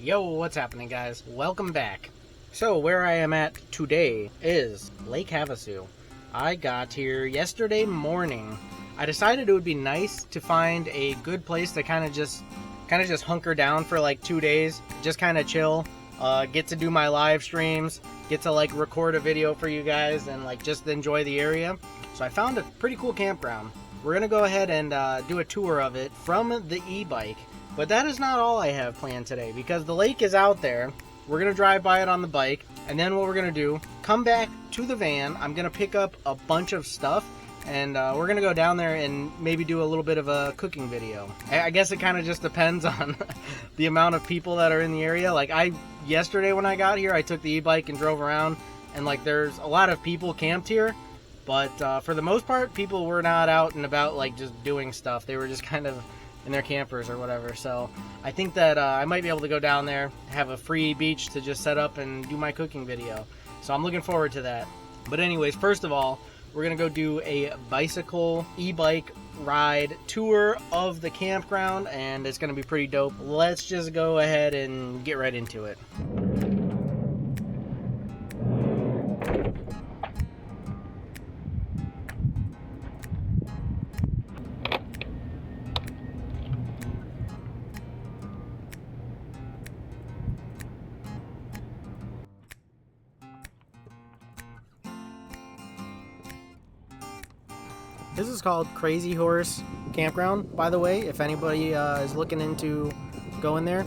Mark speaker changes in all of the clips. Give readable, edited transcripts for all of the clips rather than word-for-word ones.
Speaker 1: Yo, what's happening, guys? Welcome back. So, where I am at today is Lake Havasu. I got here yesterday morning. I decided it would be nice to find a good place to kind of just hunker down for like 2 days, just kind of chill, get to do my live streams, get to like record a video for you guys, and like just enjoy the area. So I found a pretty cool campground. We're gonna go ahead and do a tour of it from the e-bike. But that is not all I have planned today, because the lake is out there. We're going to drive by it on the bike, and then what we're going to do, come back to the van. I'm going to pick up a bunch of stuff, and we're going to go down there and maybe do a little bit of a cooking video. I guess it kind of just depends on the amount of people that are in the area. Like yesterday when I got here, I took the e-bike and drove around, and like there's a lot of people camped here. But for the most part, people were not out and about like just doing stuff. They were just kind of in their campers or whatever. So I think that I might be able to go down there, have a free beach to just set up and do my cooking video. So I'm looking forward to that. But anyways, first of all, we're gonna go do a bicycle e-bike ride tour of the campground, and it's gonna be pretty dope. Let's just go ahead and get right into it. This is called Crazy Horse Campground, by the way, if anybody is looking into going there.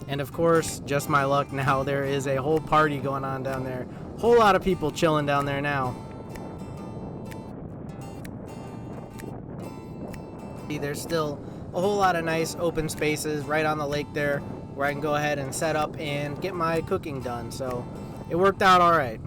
Speaker 1: And of course, just my luck now, there is a whole party going on down there. Whole lot of people chilling down there now. There's still a whole lot of nice open spaces right on the lake there where I can go ahead and set up and get my cooking done. So it worked out all right.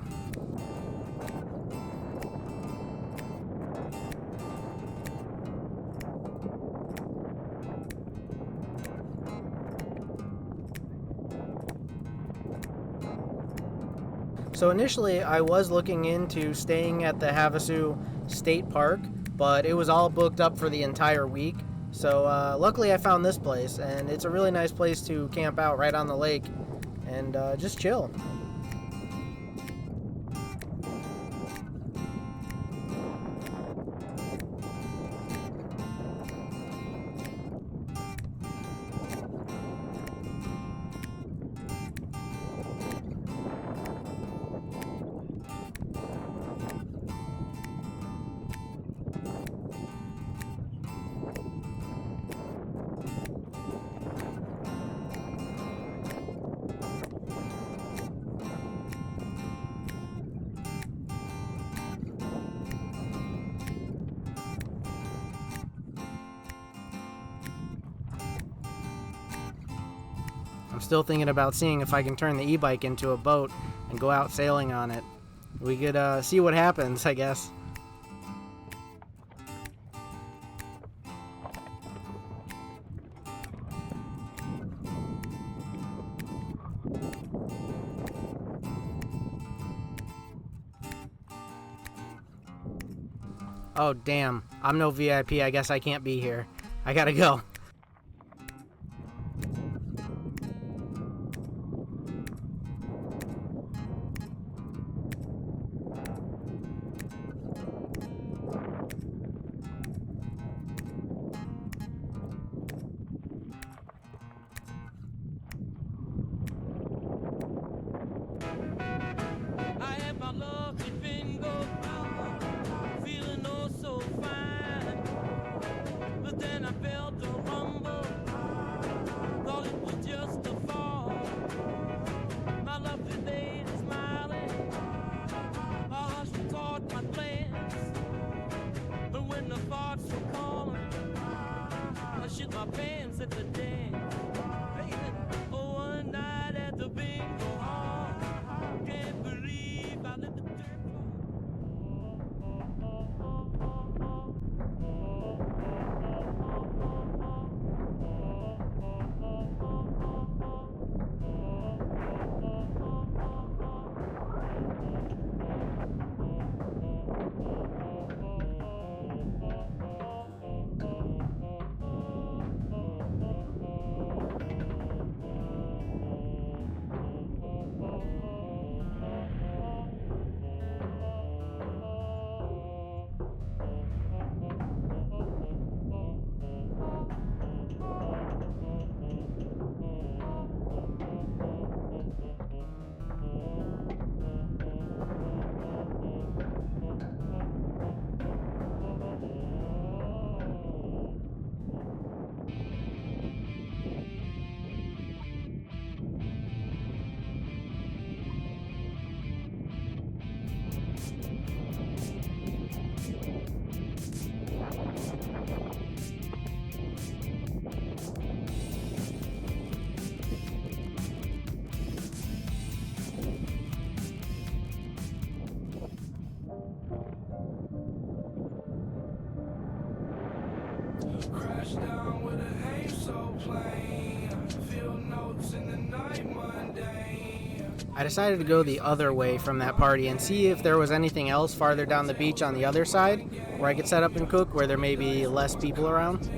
Speaker 1: So initially I was looking into staying at the Havasu State Park, but it was all booked up for the entire week. So luckily I found this place, and it's a really nice place to camp out right on the lake and just chill. I'm still thinking about seeing if I can turn the e-bike into a boat and go out sailing on it. We could see what happens, I guess. Oh damn, I'm no VIP, I guess I can't be here. I gotta go.
Speaker 2: shit my pants at the dance. Oh, one night.
Speaker 1: I decided to go the other way from that party and see if there was anything else farther down the beach on the other side where I could set up and cook, where there may be less people around.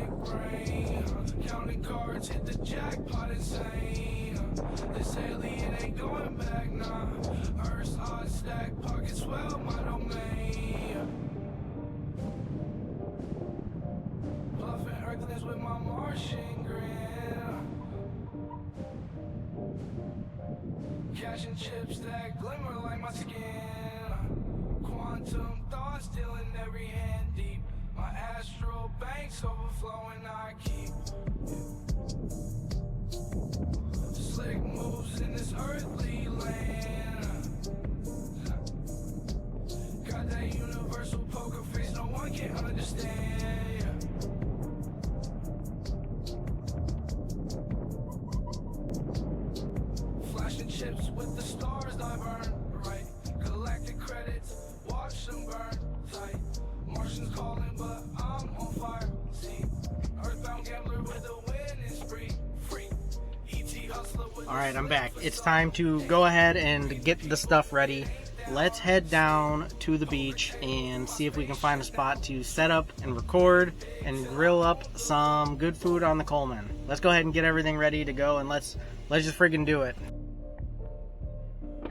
Speaker 2: Cash and chips that glimmer like my skin. Quantum thoughts still in every hand deep. My astral banks overflowing, I keep slick moves in this earthly land. Got that universal poker face no one can understand. Flashing chips with the stars I burn, right? Galactic credits, watch them burn tight. Martians calling, but I'm on fire. See, earthbound gambler with a winning spree. Free, ET hustler with.
Speaker 1: All right, I'm back. It's time to go ahead and get the stuff ready. Let's head down to the beach and see if we can find a spot to set up and record and grill up some good food on the Coleman. Let's go ahead and get everything ready to go, and let's just friggin' do it.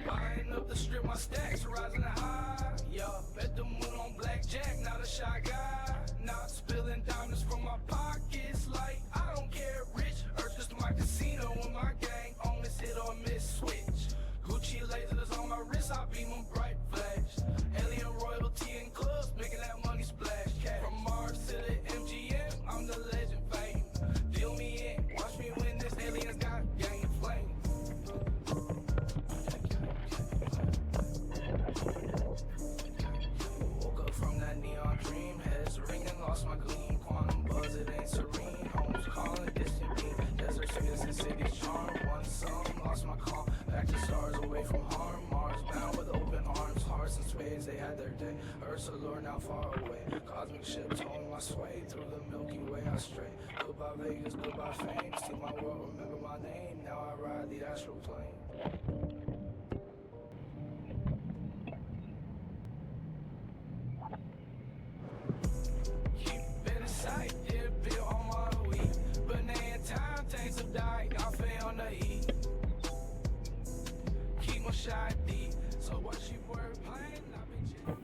Speaker 2: Buying up the strip, my stacks rising high. Yeah, bet the moon on blackjack, not a shy guy. Not spilling diamonds from my pockets like I don't care. Rich, Earth just my casino with my gang on this hit or miss switch. Gucci lasers on my wrist, I beam them bright flash. Alien royalty in clubs, making that money splash. From Mars to the MGM, I'm the legend fame. Deal me in, watch me win this. Aliens got gang flame. Woke up from that neon dream, heads ringing, lost my gleam. Quantum buzz, it ain't serene. Homes calling, distant beam. Desert spirits and cities charm. One song, lost my calm. Back to stars, away from harm. Mars bound with open arms. Hearts and spades, they had their day. Earth's allure now far away. Cosmic ships holding my sway. Through the Milky Way I stray. Goodbye Vegas, goodbye fame. See my world, remember my name. Now I ride the astral plane. Keep in sight, did bill on my weed. But now in time, things have died. I fell on the heat. Keep my shot deep. So what she word playing? I've been checking.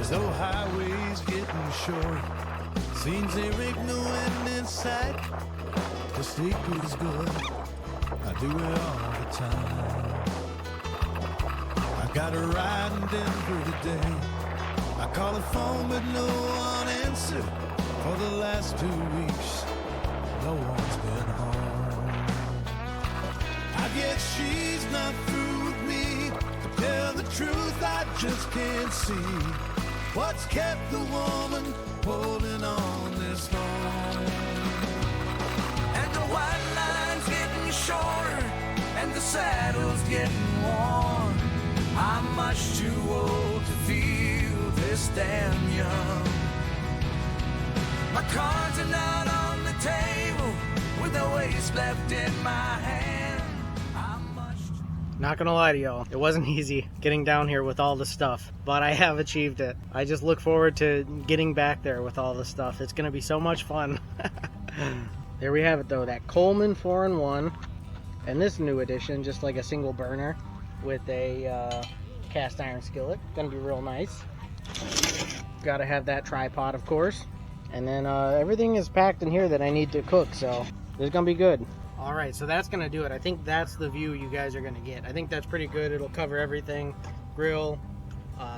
Speaker 3: Though highways getting short, seems there ain't no end in sight. To stay good is good, I do it all the time. I got a ride in Denver today. I call the phone but no one answered. For the last 2 weeks, no one's been home. I guess she's not through with me. To tell the truth, I just can't see what's kept the woman holding on this long. And the white line's getting
Speaker 2: shorter and the saddle's getting worn. I'm much too old to feel this damn young. My cards are not on the table with no ace left in my hand. I'm much too...
Speaker 1: Not gonna lie to y'all, it wasn't easy getting down here with all the stuff, but I have achieved it. I just look forward to getting back there with all the stuff. It's gonna be so much fun. There we have it though, that Coleman 4-in-1, and this new addition, just like a single burner with a cast iron skillet. Gonna be real nice. Gotta have that tripod, of course. And then everything is packed in here that I need to cook, so this is gonna be good. All right, so that's gonna do it. I think that's the view you guys are gonna get. I think that's pretty good. It'll cover everything. Grill,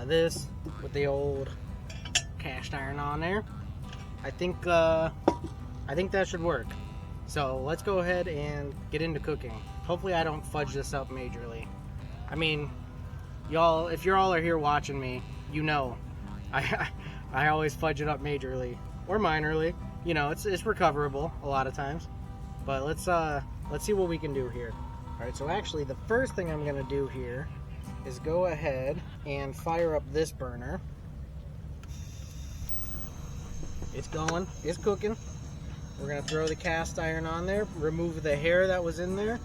Speaker 1: this with the old cast iron on there. I think that should work. So let's go ahead and get into cooking. Hopefully I don't fudge this up majorly. I mean, y'all, if you all are here watching me, you know I always fudge it up majorly or minorly. You know, it's recoverable a lot of times. But let's see what we can do here. All right, so actually the first thing I'm gonna do here is go ahead and fire up this burner. It's going, it's cooking. We're gonna throw the cast iron on there, remove the hair that was in there,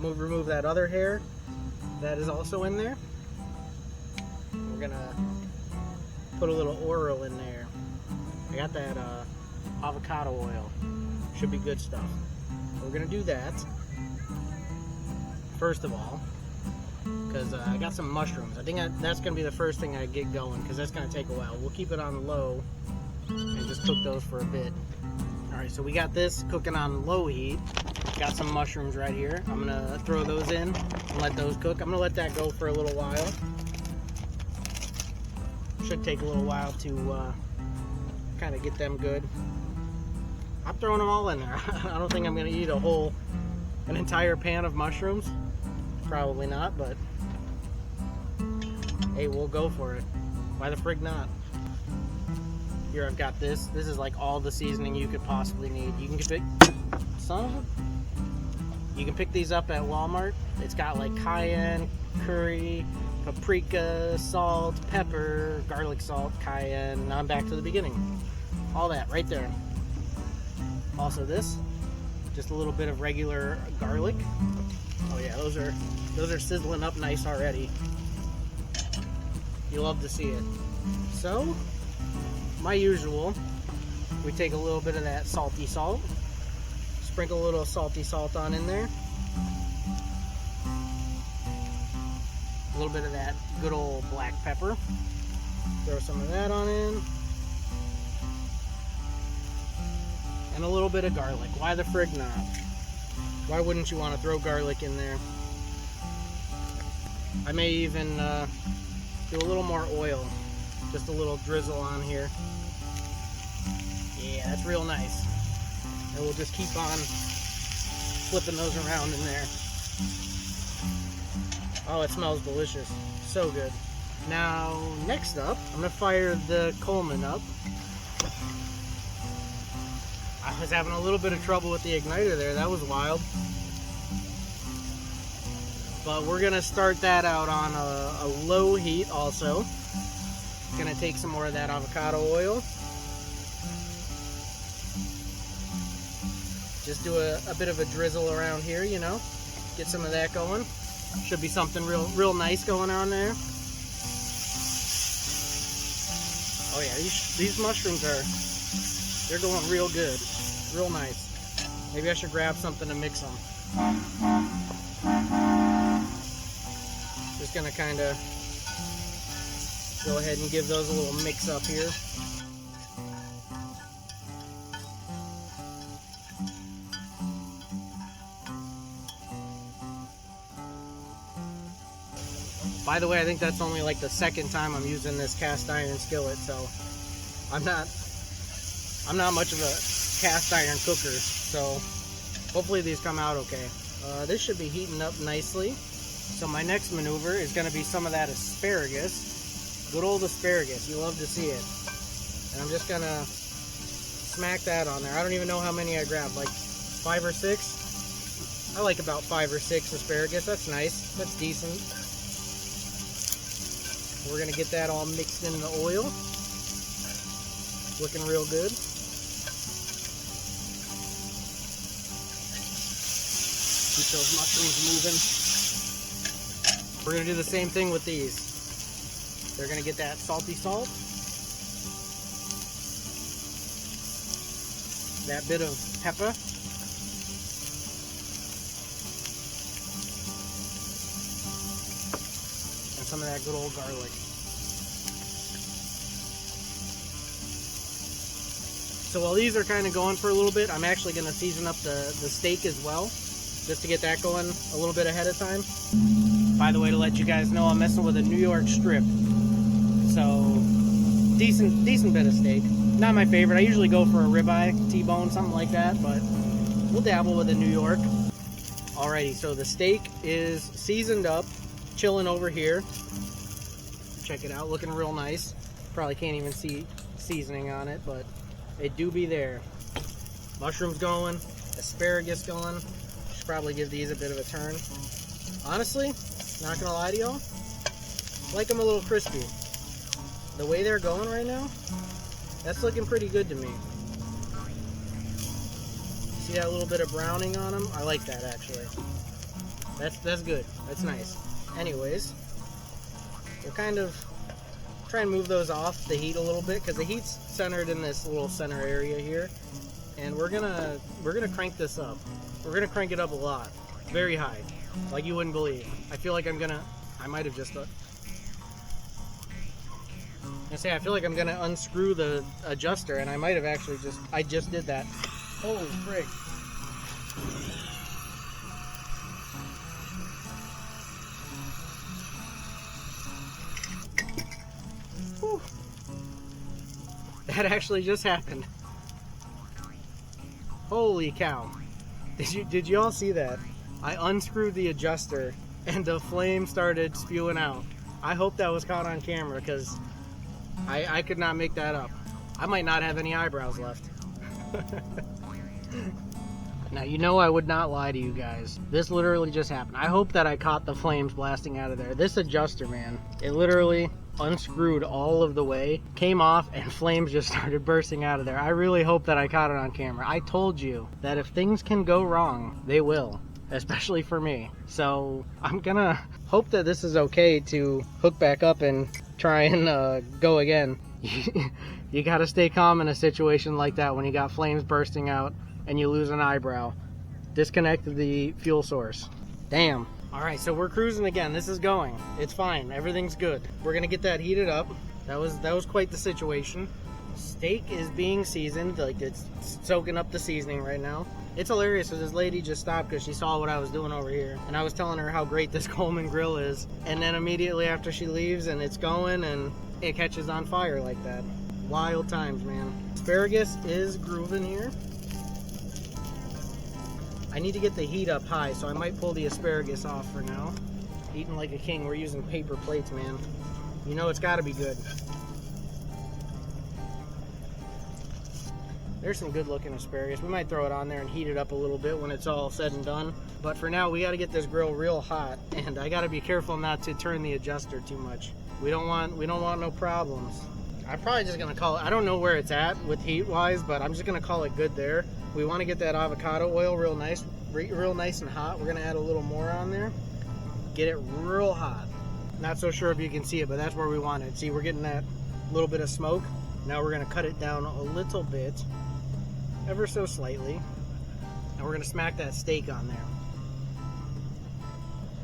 Speaker 1: remove that other hair that is also in there. We're gonna put a little oil in there. I got that avocado oil. Should be good stuff. We're gonna do that first of all, because I got some mushrooms. I think that's gonna be the first thing I get going, because that's gonna take a while. We'll keep it on low and just cook those for a bit. All right, so we got this cooking on low heat. Got some mushrooms right here. I'm gonna throw those in and let those cook. I'm gonna let that go for a little while. Should take a little while to kind of get them good. I'm throwing them all in there. I don't think I'm gonna eat an entire pan of mushrooms. Probably not, but hey, we'll go for it. Why the frig not? Here I've got this. This is like all the seasoning you could possibly need. You can pick, you can pick these up at Walmart. It's got like cayenne, curry, paprika, salt, pepper, garlic salt, cayenne. Now I'm back to the beginning. All that right there. Also this, just a little bit of regular garlic. Oh yeah, those are sizzling up nice already. You love to see it. So, my usual, we take a little bit of that salty salt, sprinkle a little salty salt on in there, a little bit of that good old black pepper, throw some of that on in, and a little bit of garlic. Why the frig not? Why wouldn't you want to throw garlic in there? I may even do a little more oil, just a little drizzle on here. Yeah, that's real nice. And we'll just keep on flipping those around in there. Oh, it smells delicious. So good. Now, next up, I'm gonna fire the Coleman up. I was having a little bit of trouble with the igniter there. That was wild. But we're gonna start that out on a low heat also. Gonna take some more of that avocado oil. Just do a bit of a drizzle around here, you know. Get some of that going. Should be something real nice going on there. Oh yeah, these mushrooms they're going real good. Real nice. Maybe I should grab something to mix them. Just gonna kind of go ahead and give those a little mix up here. By the way, I think that's only like the second time I'm using this cast iron skillet, so I'm not much of a cast iron cooker, so hopefully these come out okay. This should be heating up nicely. So my next maneuver is going to be some of that asparagus. Good old asparagus, you love to see it. And I'm just going to smack that on there. I don't even know how many I grabbed, like 5 or 6. I like about 5 or 6 asparagus. That's nice. That's decent. We're gonna get that all mixed in the oil. Looking real good. Keep those mushrooms moving. We're gonna do the same thing with these. They're gonna get that salty salt. That bit of pepper. And some of that good old garlic. So while these are kind of going for a little bit, I'm actually going to season up the steak as well, just to get that going a little bit ahead of time. By the way, to let you guys know, I'm messing with a New York strip. So, decent bit of steak. Not my favorite. I usually go for a ribeye, T-bone, something like that, but we'll dabble with a New York. Alrighty, so the steak is seasoned up, chilling over here. Check it out, looking real nice. Probably can't even see seasoning on it, but it do be there. Mushrooms going, asparagus going. Should probably give these a bit of a turn. Honestly, not gonna lie to y'all, like them a little crispy. The way they're going right now, that's looking pretty good to me. See that little bit of browning on them? I like that actually. That's good. That's nice. Anyways, we'll kind of try and move those off the heat a little bit because the heat's centered in this little center area here, and we're gonna crank this up. We're gonna crank it up a lot, very high, like you wouldn't believe. I feel like I might have just. I feel like I'm gonna unscrew the adjuster, and I might have actually I just did that. Holy frick! Whew. That actually just happened. Holy cow! Did you all see that? I unscrewed the adjuster, and the flame started spewing out. I hope that was caught on camera because I could not make that up. I might not have any eyebrows left. Now, you know I would not lie to you guys. This literally just happened. I hope that I caught the flames blasting out of there. This adjuster, man, it literally unscrewed all of the way, came off, and flames just started bursting out of there. I really hope that I caught it on camera. I told you that if things can go wrong, they will. Especially for me. So I'm gonna hope that this is okay to hook back up and try and go again. You gotta stay calm in a situation like that when you got flames bursting out and you lose an eyebrow. Disconnect the fuel source. Damn. Alright, so we're cruising again. This is going. It's fine. Everything's good. We're gonna get that heated up. That was quite the situation. Steak is being seasoned, like it's soaking up the seasoning right now. It's hilarious because this lady just stopped because she saw what I was doing over here, and I was telling her how great this Coleman grill is, and then immediately after she leaves and it's going and it catches on fire like that. Wild times, man. Asparagus is grooving here. I need to get the heat up high, so I might pull the asparagus off for now. Eating like a king. We're using paper plates, man. You know it's got to be good. There's some good looking asparagus. We might throw it on there and heat it up a little bit when it's all said and done. But for now, we got to get this grill real hot, and I got to be careful not to turn the adjuster too much. We don't want no problems. I'm probably just gonna call it. I don't know where it's at with heat wise, but I'm just gonna call it good there. We want to get that avocado oil real nice and hot. We're gonna add a little more on there. Get it real hot. Not so sure if you can see it, but that's where we want it. See, we're getting that little bit of smoke. Now we're gonna cut it down a little bit. Ever so slightly, and we're gonna smack that steak on there.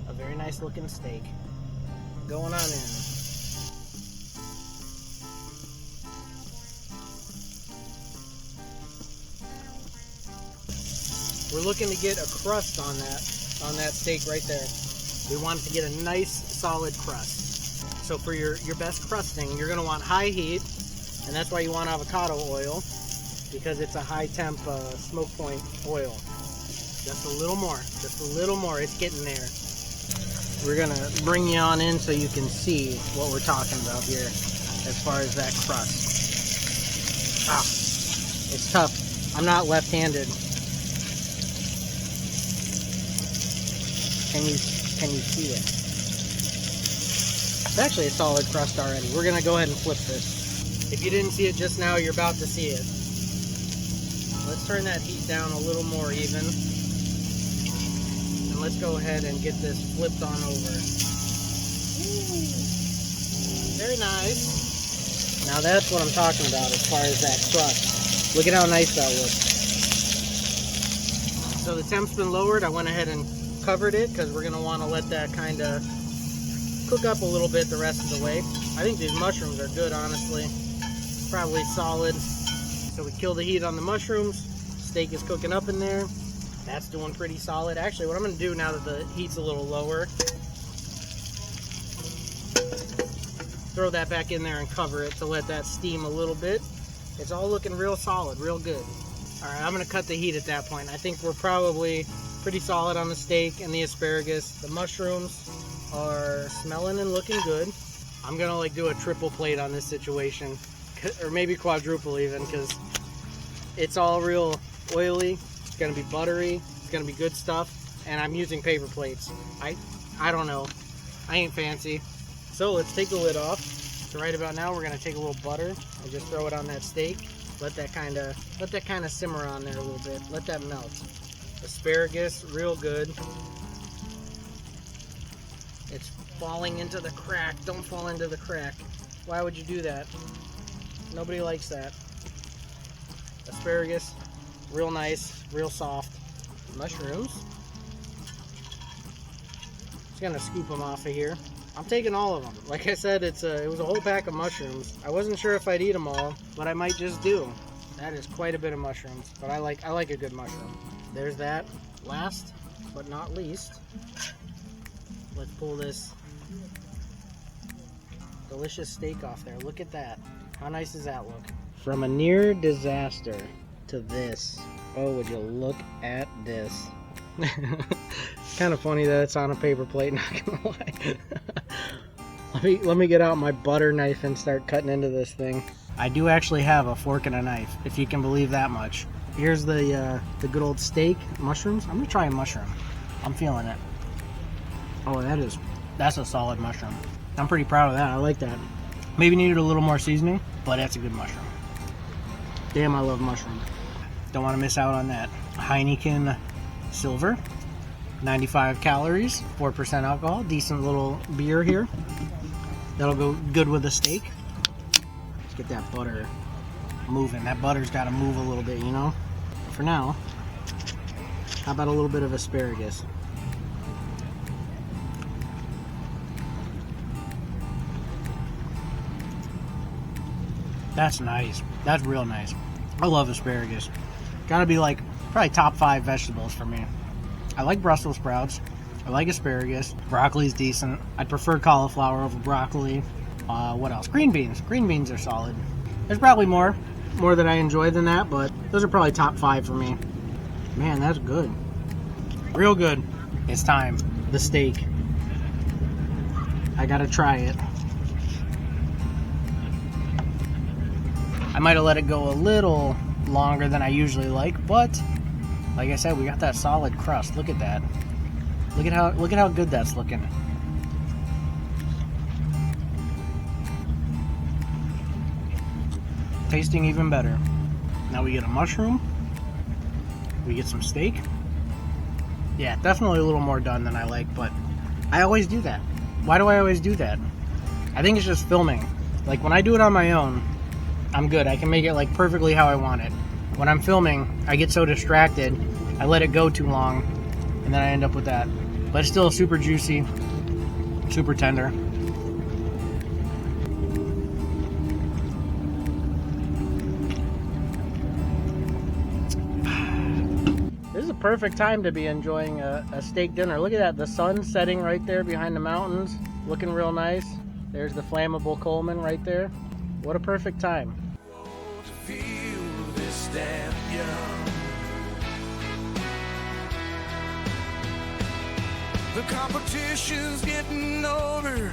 Speaker 1: A very nice looking steak going on in. We're looking to get a crust on that steak right there. We want it to get a nice solid crust. So for your best crusting, you're gonna want high heat, and that's why you want avocado oil, because it's a high temp smoke point oil. Just a little more, it's getting there. We're gonna bring you on in so you can see what we're talking about here as far as that crust. Ah, it's tough. I'm not left-handed. Can you see it? It's actually a solid crust already. We're gonna go ahead and flip this. If you didn't see it just now, you're about to see it. Let's turn that heat down a little more even. And let's go ahead and get this flipped on over. Very nice. Now that's what I'm talking about as far as that crust. Look at how nice that looks. So the temp's been lowered. I went ahead and covered it because we're gonna want to let that kind of cook up a little bit the rest of the way. I think these mushrooms are good, honestly. Probably solid. So we kill the heat on the mushrooms. Steak is cooking up in there. That's doing pretty solid. Actually, what I'm gonna do now that the heat's a little lower, throw that back in there and cover it to let that steam a little bit. It's all looking real solid, real good. All right, I'm gonna cut the heat at that point. I think we're probably pretty solid on the steak and the asparagus. The mushrooms are smelling and looking good. I'm gonna like do a triple plate on this situation, or maybe quadruple even, because it's all real oily. It's gonna be buttery. It's gonna be good stuff, and I'm using paper plates. I don't know. I ain't fancy. So let's take the lid off. So right about now, we're gonna take a little butter and just throw it on that steak. Let that kind of simmer on there a little bit. Let that melt. Asparagus, real good. It's falling into the crack. Don't fall into the crack. Why would you do that? Nobody likes that. Asparagus, real nice, real soft. Mushrooms. Just gonna scoop them off of here. I'm taking all of them. Like I said, it was a whole pack of mushrooms. I wasn't sure if I'd eat them all, but I might just do. That is quite a bit of mushrooms, but I like a good mushroom. There's that. Last but not least, let's pull this delicious steak off there. Look at that. How nice does that look? From a near disaster to this. Oh, would you look at this? It's kind of funny that it's on a paper plate, not gonna lie. Let me get out my butter knife and start cutting into this thing. I do actually have a fork and a knife, if you can believe that much. Here's the good old steak, mushrooms. I'm gonna try a mushroom. I'm feeling it. Oh, that's a solid mushroom. I'm pretty proud of that. I like that. Maybe needed a little more seasoning, but that's a good mushroom. Damn, I love mushroom. Don't want to miss out on that. Heineken Silver, 95 calories, 4% alcohol, decent little beer here. That'll go good with a steak. Let's get that butter moving. That butter's got to move a little bit, you know? For now, how about a little bit of asparagus? That's nice. That's real nice. I love asparagus. Gotta be like probably top 5 vegetables for me. I like Brussels sprouts. I like asparagus. Broccoli's decent. I'd prefer cauliflower over broccoli. What else? Green beans. Green beans are solid. There's probably more that I enjoy than that, but those are probably top 5 for me. Man, that's good. Real good. It's time. The steak. I gotta try it. I might have let it go a little longer than I usually like, but like I said, we got that solid crust. Look at that. Look at how good that's looking. Tasting even better. Now we get a mushroom. We get some steak. Yeah, definitely a little more done than I like, but I always do that. Why do I always do that? I think it's just filming. Like when I do it on my own, I'm good. I can make it like perfectly how I want it. When I'm filming, I get so distracted, I let it go too long, and then I end up with that. But it's still super juicy, super tender. This is a perfect time to be enjoying a steak dinner. Look at that, the sun setting right there behind the mountains, looking real nice. There's the flammable Coleman right there. What a perfect time.
Speaker 2: The competition's getting older,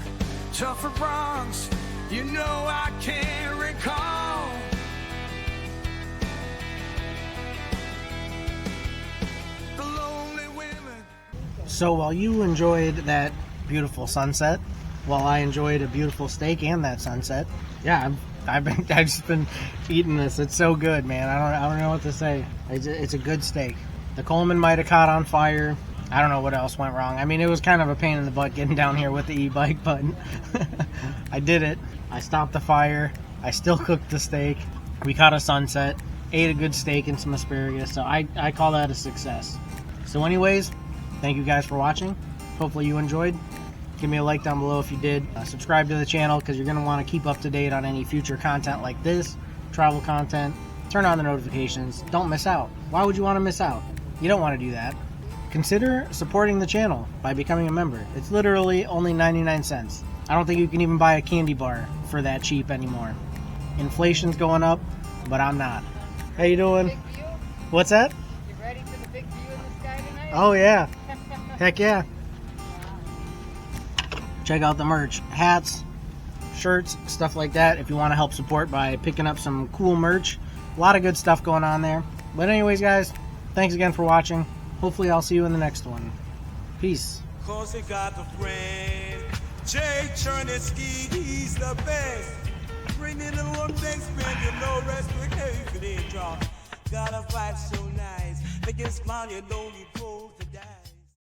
Speaker 2: tougher bronze, you know I can't recall.
Speaker 1: So while you enjoyed that beautiful sunset, while I enjoyed a beautiful steak and that sunset, yeah, I've just been eating this. It's so good, man. I don't know what to say. It's a good steak. The Coleman might have caught on fire. I don't know what else went wrong. I mean, it was kind of a pain in the butt getting down here with the e-bike, but I did it. I stopped the fire. I still cooked the steak. We caught a sunset. Ate a good steak and some asparagus. So I call that a success. So anyways, thank you guys for watching. Hopefully you enjoyed. Give me a like down below if you did. Subscribe to the channel because you're going to want to keep up to date on any future content like this, travel content. Turn on the notifications. Don't miss out. Why would you want to miss out? You don't want to do that. Consider supporting the channel by becoming a member. It's literally only 99 cents. I don't think you can even buy a candy bar for that cheap anymore. Inflation's going up, but I'm not. How you doing?
Speaker 4: Big view?
Speaker 1: What's that?
Speaker 4: You ready for the big view in the sky tonight?
Speaker 1: Oh yeah. Heck yeah. Check out the merch. Hats, shirts, stuff like that if you want to help support by picking up some cool merch. A lot of good stuff going on there. But anyways, guys, thanks again for watching. Hopefully I'll see you in the next one. Peace.
Speaker 5: Cause he got a friend, Jay Chernisky, he's the best. Bring in the one next man, you know respiration in draw. Got a vibe so nice, make it smile, you don't need clothes to die.